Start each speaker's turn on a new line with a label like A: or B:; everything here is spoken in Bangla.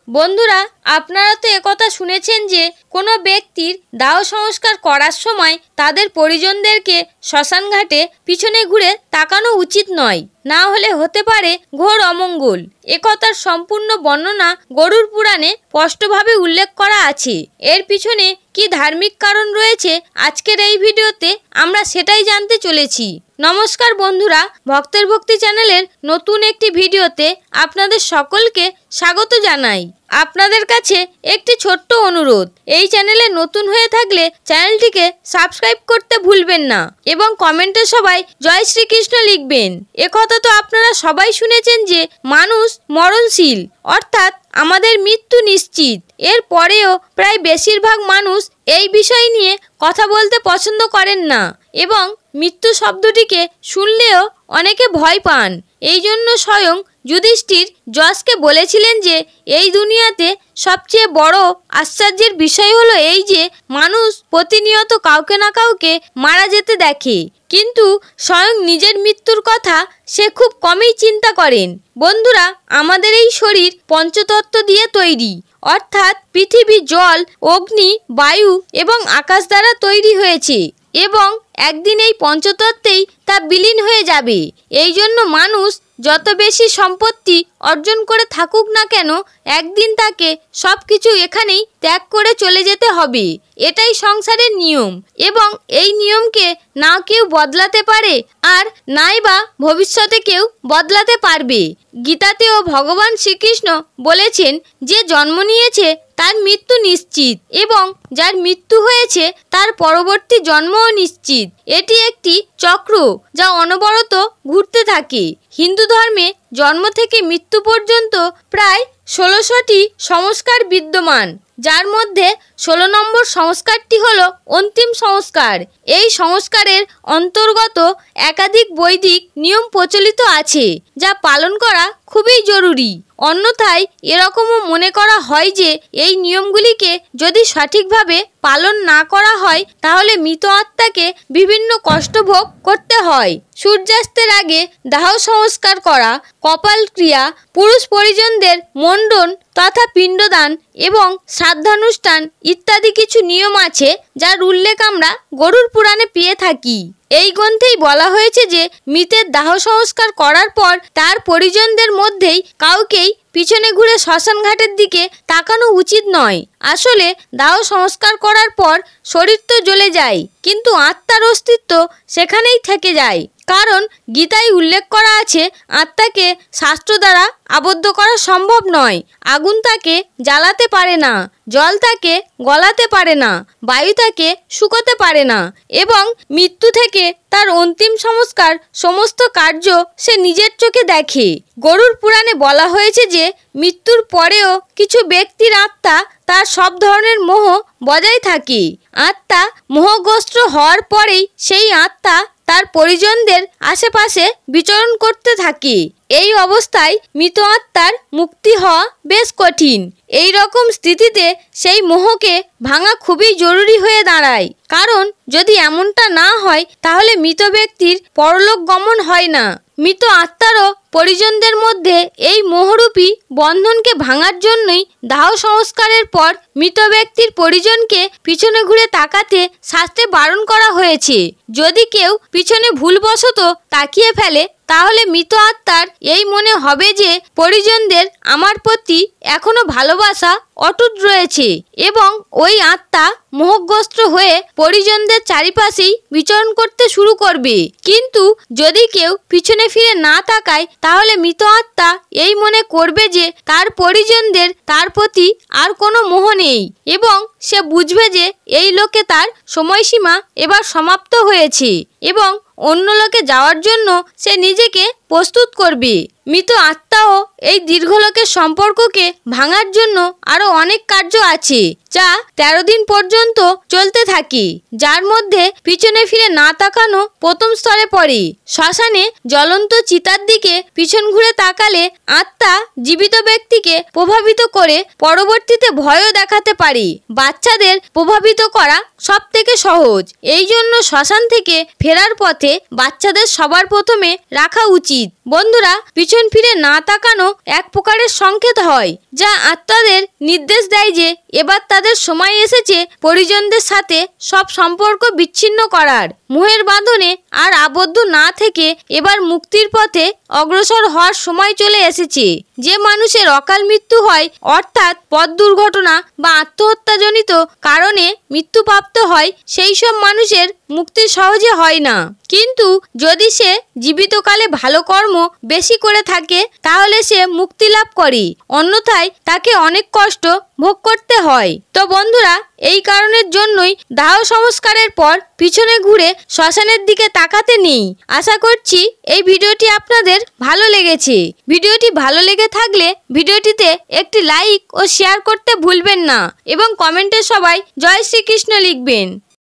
A: বন্ধুরা, আপনারা তো একথা শুনেছেন যে কোনো ব্যক্তির দাহ সংস্কার করার সময় তাদের পরিজনদেরকে শ্মশানঘাটে পিছনে ঘুরে তাকানো উচিত নয়, না হলে হতে পারে ঘোর অমঙ্গল। একথার সম্পূর্ণ বর্ণনা গরুড় পুরাণে স্পষ্টভাবে উল্লেখ করা আছে। এর পিছনে কি ধার্মিক কারণ রয়েছে আজকের এই ভিডিওতে আমরা সেটাই জানতে চলেছি। নমস্কার বন্ধুরা, ভক্তের ভক্তি চ্যানেলের নতুন একটি ভিডিওতে আপনাদের সকলকে স্বাগত জানাই। আপনাদের কাছে একটি ছোট্ট অনুরোধ, এই চ্যানেলে নতুন হয়ে থাকলে চ্যানেলটিকে সাবস্ক্রাইব করতে ভুলবেন না এবং কমেন্টে সবাই জয় শ্রীকৃষ্ণ লিখবেন। একথা তো আপনারা সবাই শুনেছেন যে মানুষ মরণশীল, অর্থাৎ আমাদের মৃত্যু নিশ্চিত। এর পরেও প্রায় বেশিরভাগ মানুষ এই বিষয় নিয়ে কথা বলতে পছন্দ করেন না এবং মৃত্যু শব্দটিকে শুনলেও অনেকে ভয় পান। এই জন্য স্বয়ং যুধিষ্ঠির যশকে বলেছিলেন যে এই দুনিয়াতে সবচেয়ে বড় আশ্চর্যের বিষয় হলো এই যে মানুষ প্রতিনিয়ত কাউকে না কাউকে মারা যেতে দেখে, কিন্তু স্বয়ং নিজের মৃত্যুর কথা সে খুব কমই চিন্তা করেন। বন্ধুরা, আমাদের এই শরীর পঞ্চতত্ত্ব দিয়ে তৈরি, অর্থাৎ পৃথিবী, জল, অগ্নি, বায়ু এবং আকাশ দ্বারা তৈরি হয়েছে এবং একদিন এই পঞ্চতত্ত্বেই তা বিলীন হয়ে যাবে। এই জন্য মানুষ যত বেশি সম্পত্তি অর্জন করে থাকুক না কেন, একদিন তাকে সব কিছু এখানেই ত্যাগ করে চলে যেতে হবে। এটাই সংসারের নিয়ম এবং এই নিয়মকে না কেউ বদলাতে পারে আর নাই বা ভবিষ্যতে কেউ বদলাতে পারবে। গীতাতেও ভগবান শ্রীকৃষ্ণ বলেছেন যে জন্ম নিয়েছে তার মৃত্যু নিশ্চিত এবং যার মৃত্যু হয়েছে তার পরবর্তী জন্মও নিশ্চিত। এটি একটি চক্র যা অনবরত ঘুরতে থাকে। হিন্দু ধর্মে জন্ম থেকে মৃত্যু পর্যন্ত প্রায় 16টি সংস্কার বিদ্যমান, যার মধ্যে 16 নম্বর সংস্কারটি হলো অন্তিম সংস্কার। এই সংস্কারের অন্তর্গত একাধিক বৈদিক নিয়ম প্রচলিত আছে যা পালন করা খুবই জরুরি। অন্যথায় এরকমও মনে করা হয় যে এই নিয়মগুলিকে যদি সঠিকভাবে পালন না করা হয় তাহলে মৃত আত্মাকে বিভিন্ন কষ্ট ভোগ করতে হয়। সূর্যাস্তের আগে দাহ সংস্কার করা, কপাল ক্রিয়া, পুরুষ পরিজনদের মণ্ডন তথা পিণ্ডদান এবং শ্রাদ্ধানুষ্ঠান ইত্যাদি কিছু নিয়ম আছে যার উল্লেখ আমরা গরুড় পুরাণে পেয়ে থাকি। এই গ্রন্থেই বলা হয়েছে যে মৃতের দাহ সংস্কার করার পর তার পরিজনদের মধ্যেই কাউকেই পিছনে ঘুরে শ্মশানঘাটের দিকে তাকানো উচিত নয়। আসলে দাহ সংস্কার করার পর শরীর তো জ্বলে যায়, কিন্তু আত্মার অস্তিত্ব সেখানেই থেকে যায়। কারণ গীতায় উল্লেখ করা আছে আত্মাকে শাস্ত্র দ্বারা আবদ্ধ করা সম্ভব নয়। আগুন তাকে জ্বালাতে পারে না, জল তাকে গলাতে পারে না, বায়ু তাকে শুকোতে পারে না এবং মৃত্যু থেকে তার অন্তিম সংস্কার সমস্ত কার্য সে নিজের চোখে দেখে। গরুড় পুরাণে বলা হয়েছে যে মৃত্যুর পরেও কিছু ব্যক্তির আত্মা তার সব ধরনের মোহ বজায় থাকে। আত্মা মোহগ্রস্ত হওয়ার পরেই সেই আত্মা তার পরিজনদের আশেপাশে বিচরণ করতে থাকে। এই অবস্থায় মৃত আত্মার মুক্তি হওয়া বেশ কঠিন। এই রকম স্থিতিতে সেই মোহকে ভাঙা খুবই জরুরি হয়ে দাঁড়ায়, কারণ যদি এমনটা না হয় তাহলে মৃত ব্যক্তির পরলোক গমন হয় না। মৃত আত্মারও পরিজনদের মধ্যে এই মোহরূপী বন্ধনকে ভাঙার জন্যই দাহ সংস্কারের পর মৃত ব্যক্তির পরিজনকে পিছনে ঘুরে তাকাতে শাস্ত্রে বারণ করা হয়েছে। যদি কেউ পিছনে ভুলবশত তাকিয়ে ফেলে তাহলে মৃত আত্মার এই মনে হবে যে পরিজনদের আমার প্রতি এখনো ভালোবাসা অটুট রয়েছে এবং ওই আত্মা মোহগ্রস্ত হয়ে পরিজনদের চারিপাশেই বিচরণ করতে শুরু করবে। কিন্তু যদি কেউ পিছনে ফিরে না তাকায় তাহলে মৃত আত্মা এই মনে করবে যে তার পরিজনদের তার প্রতি আর কোনো মোহ নেই এবং সে বুঝবে যে এই লোকে তার সময়সীমা এবার সমাপ্ত হয়েছে এবং অন্য লোকে যাওয়ার জন্য সে নিজেকে প্রস্তুত করবে। মৃত আত্মাও এই দীর্ঘলোকের সম্পর্ককে ভাঙার জন্য আরো অনেক কার্য আছে যা 13 দিন পর্যন্ত চলতে থাকে, যার মধ্যে পিছনে ফিরে না তাকানো প্রথম স্তরে পড়ে। শ্মশানে জ্বলন্ত চিতার দিকে পিছন ঘুরে তাকালে আত্মা জীবিত ব্যক্তিকে প্রভাবিত করে পরবর্তীতে ভয়ও দেখাতে পারে। বাচ্চাদের প্রভাবিত করা সব থেকে সহজ, এই জন্য শ্মশান থেকে ফেরার পথে বাচ্চাদের সবার প্রথমে রাখা উচিত। উচিত। বন্ধুরা, পিছন ফিরে না তাকানো এক প্রকারের সংকেত হয়, যা আত্মাদের নির্দেশ দেয় যে এবার তাদের সময় এসেছে পরিজনদের সাথে সব সম্পর্ক বিচ্ছিন্ন করার। মোহের বাঁধনে আর আবদ্ধ না থেকে এবার মুক্তির পথে অগ্রসর হওয়ার সময় চলে এসেছে। যে মানুষের অকাল মৃত্যু হয়, অর্থাৎ পথ দুর্ঘটনা বা আত্মহত্যাজনিত কারণে মৃত্যুপ্রাপ্ত হয়, সেই সব মানুষের মুক্তি সহজে হয় না। কিন্তু যদি সে জীবিতকালে ভালো কর্ম বেশি করে থাকে তাহলে সে মুক্তি লাভ করে, অন্যথায় তাকে অনেক কষ্ট ভোগ করতে হয়। তো বন্ধুরা, এই কারণের জন্যই দাহ সংস্কারের পর পিছনে ঘুরে শ্মশানের দিকে তাকাতে নেই। আশা করছি এই ভিডিওটি আপনাদের ভালো লেগেছে। ভিডিওটি ভালো লেগে থাকলে ভিডিওটিতে একটি লাইক ও শেয়ার করতে ভুলবেন না এবং কমেন্টে সবাই জয় শ্রীকৃষ্ণ লিখবেন।